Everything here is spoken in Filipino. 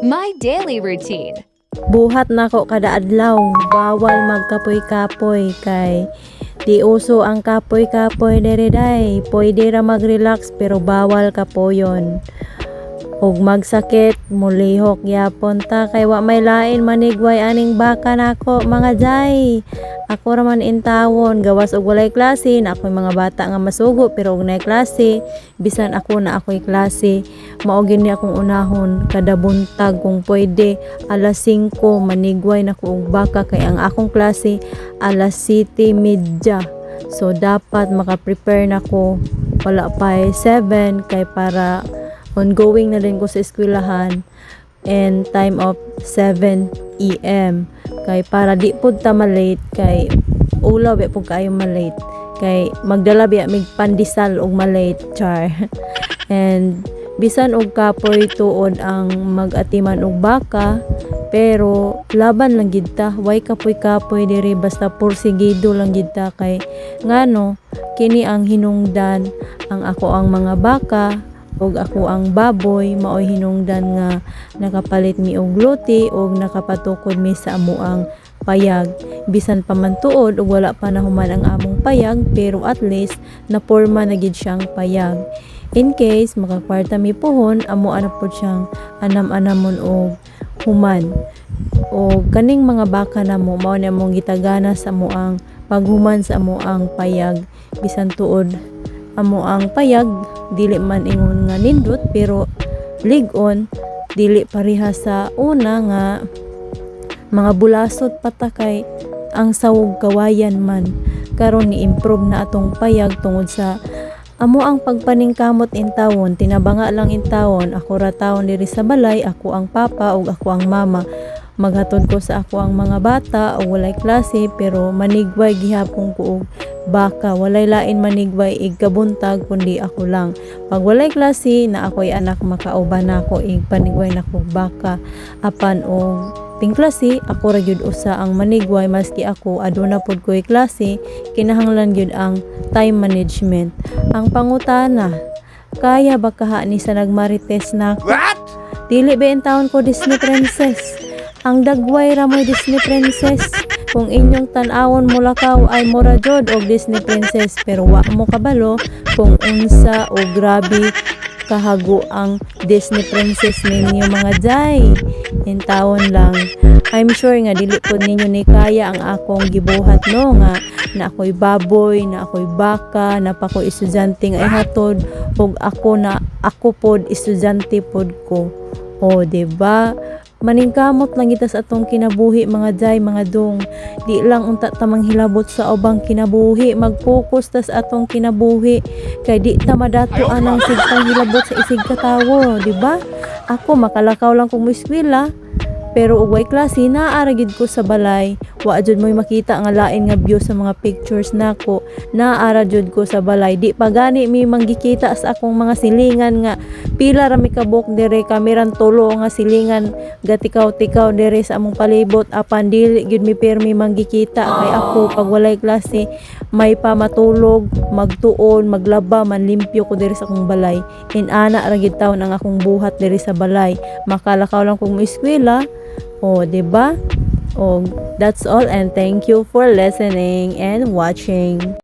My daily routine. Buhat nako kada adlaw, bawal magkapoy-kapoy kay di uso ang kapoy-kapoy dere day. Pwede ra mag-relax pero bawal kapoyon. Ug magsakit, mulihok yapon ta kay wa may lain manigway aning baka nako mga jay. Ako raman intawon gawas og walay klase na ako'y mga bata nga masugo pero og nay klase bisan ako na ako'y klase mao gini akong unahon kada buntag kung pwede alas 5 manigway nako og baka kay ang akong klase alas 7:30. So dapat maka-prepare nako wala pa 7 kay para ongoing na din ko sa eskwelahan and time of 7 AM kay para di pud ta malate kay ulaw ba pud kayo malate kay magdala biya mig pandesal og malate char and bisan og kapoy tuod ang mag-atiman og baka pero laban lang gid ta way kapoy diri basta porsigido lang gid ta kay ngano kini ang hinungdan ang ako ang mga baka og ako ang baboy maoy hinungdan nga nakapalit mi og luti og nakapatukod mi sa amuang payag bisan pa man tuod og wala pa nahuman ang among payag pero at least naporma na gid siyang payag in case makakwarta mi pohon amo ana pod siyang anam-anamon og human o kaning mga baka namo mao na mong gitagana sa amuang paghuman sa amuang payag bisan tuod amo ang payag dili man ingon nga nindot pero lig-on dili pareha sa una nga mga bulasot patakay ang sawog kawayan man karon ni improve na atong payag tungod sa amo ang pagpaningkamot in tawon tinabanga lang in tawon ako ra tawon diri sa balay ako ang papa ug ako ang mama maghatod ko sa ako ang mga bata o walay klase pero manigway gihapon ko og baka walay lain manigway igkabuntag kundi ako lang pag walay klase na ako'y anak makauban nako ig panigway nako baka apan og ting klase ako ra gyud usa ang manigway maski ako aduna pod ko'y klase kinahanglan gyud ang time management ang pangutana kaya ba kaha ni sa nagmarites nako dili ba taon ko Disney princess ang dagway ra mo'y Disney princess kung inyong tan-awon mo lakaw ay mura jud og Disney princess pero wa mo kabalo kung unsa o grabe kahago ang Disney princess ninyo mga jay intawon lang I'm sure nga dili pod ninyo ni kaya ang akong gibuhat no nga na ako'y baboy na ako'y baka na pa ko estudyante nga ihatod og ako pod estudyante pod ko o diba maningkamot lang kita sa atong kinabuhi mga jay mga dong di lang unta tamang hilabot sa ubang kinabuhi mag-focus ta sa atong kinabuhi kay di ta madato anang sigtang hilabot sa isig katawo di ba ako makalakaw lang kung eskwela pero ug way klase naara gid ko sa balay wa jud mo'y makita nga lain nga view sa mga pictures nako naara jud ko sa balay di pa gani mi manggikita sa akong mga silingan nga pila ra mi kabuk dire kameran tulo nga silingan gatikaw-tikaw dire sa among palibot apan dili gyud mi permi manggikita kay ako pag walay klase may pa matulog magtuon maglaba manlimpyo ko dire sa akong balay inana ra gid taon ang akong buhat dire sa balay makalakaw lang kung eskwela o diba? Oh, that's all and thank you for listening and watching.